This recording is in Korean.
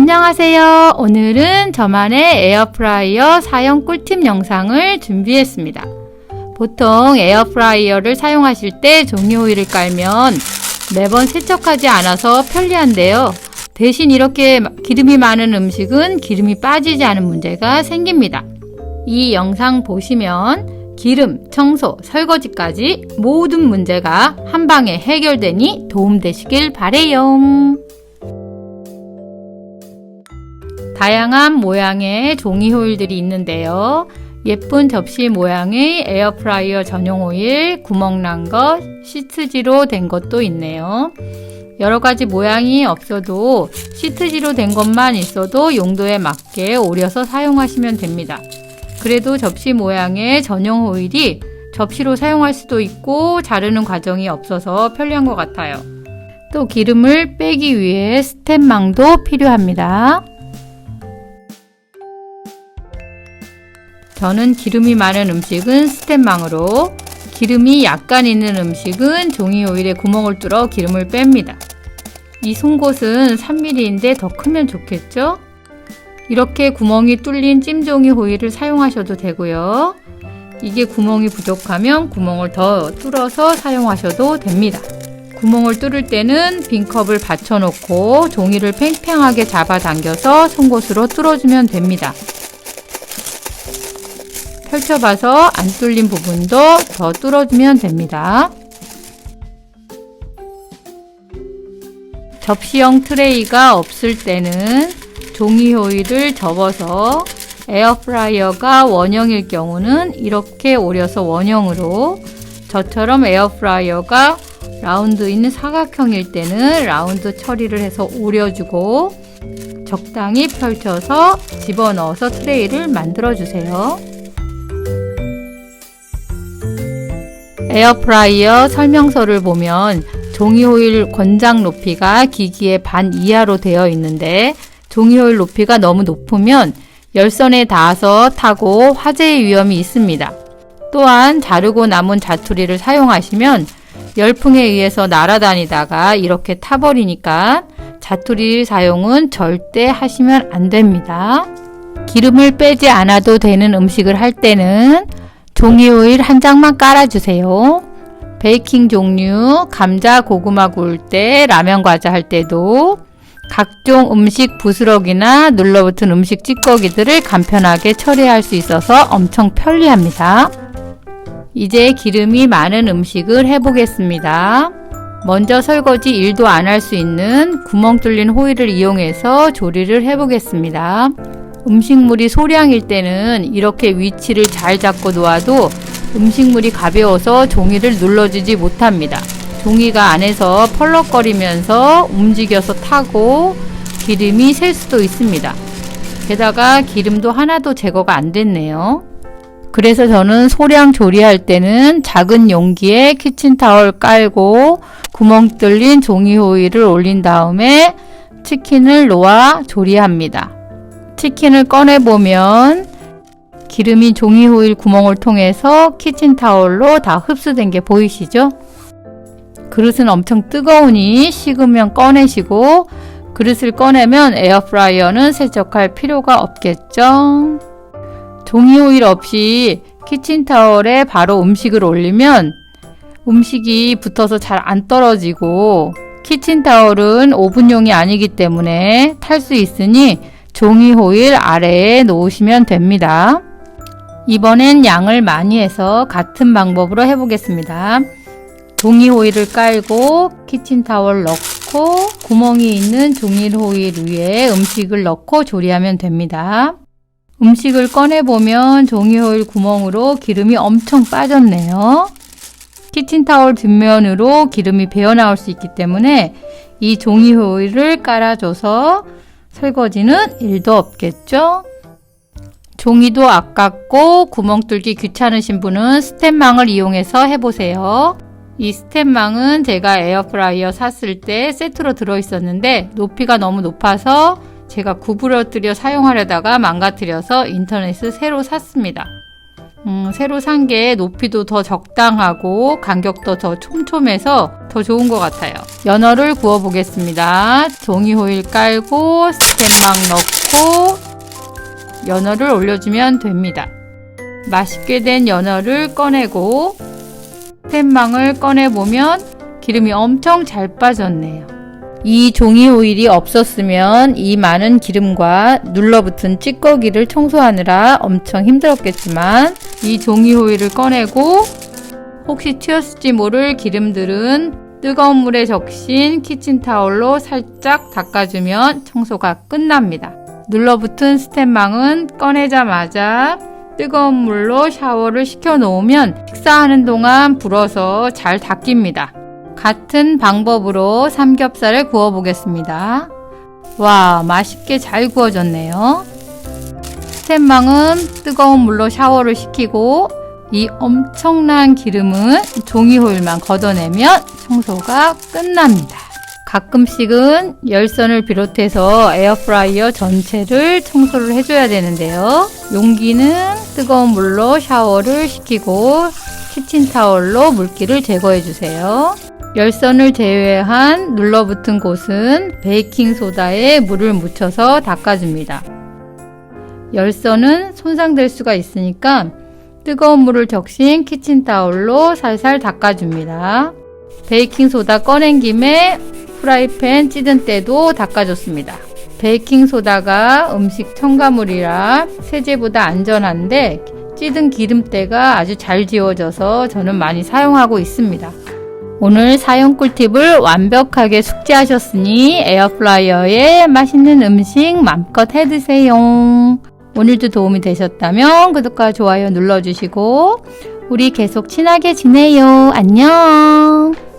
안녕하세요. 오늘은 저만의 에어프라이어 사용 꿀팁 영상을 준비했습니다. 보통 에어프라이어를 사용하실 때 종이 호일을 깔면 매번 세척하지 않아서 편리한데요. 대신 이렇게 기름이 많은 음식은 기름이 빠지지 않은 문제가 생깁니다. 이 영상 보시면 기름, 청소, 설거지까지 모든 문제가 한 방에 해결되니 도움되시길 바래요. 다양한 모양의 종이 호일들이 있는데요. 예쁜 접시 모양의 에어프라이어 전용 호일, 구멍난 것, 시트지로 된 것도 있네요. 여러 가지 모양이 없어도 시트지로 된 것만 있어도 용도에 맞게 오려서 사용하시면 됩니다. 그래도 접시 모양의 전용 호일이 접시로 사용할 수도 있고 자르는 과정이 없어서 편리한 것 같아요. 또 기름을 빼기 위해 스텐망도 필요합니다. 저는 기름이 많은 음식은 스텐망으로, 기름이 약간 있는 음식은 종이 호일에 구멍을 뚫어 기름을 뺍니다. 이 송곳은 3mm인데 더 크면 좋겠죠? 이렇게 구멍이 뚫린 찜종이 호일을 사용하셔도 되고요. 이게 구멍이 부족하면 구멍을 더 뚫어서 사용하셔도 됩니다. 구멍을 뚫을 때는 빈컵을 받쳐놓고 종이를 팽팽하게 잡아당겨서 송곳으로 뚫어주면 됩니다. 펼쳐봐서 안 뚫린 부분도 더 뚫어주면 됩니다. 접시형 트레이가 없을 때는 종이 호일을 접어서 에어프라이어가 원형일 경우는 이렇게 오려서 원형으로, 저처럼 에어프라이어가 라운드인 사각형일 때는 라운드 처리를 해서 오려주고 적당히 펼쳐서 집어넣어서 트레이를 만들어주세요. 에어프라이어 설명서를 보면 종이 호일 권장 높이가 기기의 반 이하로 되어 있는데 종이 호일 높이가 너무 높으면 열선에 닿아서 타고 화재의 위험이 있습니다. 또한 자르고 남은 자투리를 사용하시면 열풍에 의해서 날아다니다가 이렇게 타버리니까 자투리 사용은 절대 하시면 안 됩니다. 기름을 빼지 않아도 되는 음식을 할 때는 종이 호일 한 장만 깔아주세요. 베이킹 종류, 감자, 고구마 구울 때, 라면 과자 할 때도 각종 음식 부스러기나 눌러붙은 음식 찌꺼기들을 간편하게 처리할 수 있어서 엄청 편리합니다. 이제 기름이 많은 음식을 해보겠습니다. 먼저 설거지 1도 안 할 수 있는 구멍 뚫린 호일을 이용해서 조리를 해보겠습니다. 음식물이 소량일 때는 이렇게 위치를 잘 잡고 놓아도 음식물이 가벼워서 종이를 눌러주지 못합니다. 종이가 안에서 펄럭거리면서 움직여서 타고 기름이 셀 수도 있습니다. 게다가 기름도 하나도 제거가 안 됐네요. 그래서 저는 소량 조리할 때는 작은 용기에 키친타월 깔고 구멍 뚫린 종이 호일을 올린 다음에 치킨을 놓아 조리합니다. 치킨을 꺼내보면 기름이 종이 호일 구멍을 통해서 키친타월로 다 흡수된 게 보이시죠? 그릇은 엄청 뜨거우니 식으면 꺼내시고 그릇을 꺼내면 에어프라이어는 세척할 필요가 없겠죠? 종이 호일 없이 키친타월에 바로 음식을 올리면 음식이 붙어서 잘 안 떨어지고 키친타월은 오븐용이 아니기 때문에 탈 수 있으니 종이 호일 아래에 놓으시면 됩니다. 이번엔 양을 많이 해서 같은 방법으로 해보겠습니다. 종이 호일을 깔고 키친타월 넣고 구멍이 있는 종이 호일 위에 음식을 넣고 조리하면 됩니다. 음식을 꺼내보면 종이 호일 구멍으로 기름이 엄청 빠졌네요. 키친타월 뒷면으로 기름이 배어나올 수 있기 때문에 이 종이 호일을 깔아줘서 설거지는 1도 없겠죠? 종이도 아깝고 구멍 뚫기 귀찮으신 분은 스텐망을 이용해서 해보세요. 이 스텐망은 제가 에어프라이어 샀을 때 세트로 들어있었는데 높이가 너무 높아서 제가 구부러뜨려 사용하려다가 망가뜨려서 인터넷을 새로 샀습니다. 새로 산 게 높이도 더 적당하고 간격도 더 촘촘해서 더 좋은 것 같아요. 연어를 구워 보겠습니다. 종이 호일 깔고 스텐망 넣고 연어를 올려주면 됩니다. 맛있게 된 연어를 꺼내고 스텐망을 꺼내보면 기름이 엄청 잘 빠졌네요. 이 종이 호일이 없었으면 이 많은 기름과 눌러붙은 찌꺼기를 청소하느라 엄청 힘들었겠지만 이 종이 호일을 꺼내고 혹시 튀었을지 모를 기름들은 뜨거운 물에 적신 키친타올로 살짝 닦아주면 청소가 끝납니다. 눌러붙은 스텐망은 꺼내자마자 뜨거운 물로 샤워를 시켜 놓으면 식사하는 동안 불어서 잘 닦입니다. 같은 방법으로 삼겹살을 구워 보겠습니다. 와, 맛있게 잘 구워졌네요. 스텐망은 뜨거운 물로 샤워를 시키고 이 엄청난 기름은 종이 호일만 걷어내면 청소가 끝납니다. 가끔씩은 열선을 비롯해서 에어프라이어 전체를 청소를 해줘야 되는데요. 용기는 뜨거운 물로 샤워를 시키고 키친타올로 물기를 제거해 주세요. 열선을 제외한 눌러붙은 곳은 베이킹소다에 물을 묻혀서 닦아줍니다. 열선은 손상될 수가 있으니까 뜨거운 물을 적신 키친타올로 살살 닦아줍니다. 베이킹소다 꺼낸 김에 프라이팬 찌든 때도 닦아줬습니다. 베이킹소다가 음식 첨가물이라 세제보다 안전한데 찌든 기름때가 아주 잘 지워져서 저는 많이 사용하고 있습니다. 오늘 사용 꿀팁을 완벽하게 숙지하셨으니 에어프라이어에 맛있는 음식 맘껏 해드세요. 오늘도 도움이 되셨다면 구독과 좋아요 눌러주시고 우리 계속 친하게 지내요. 안녕.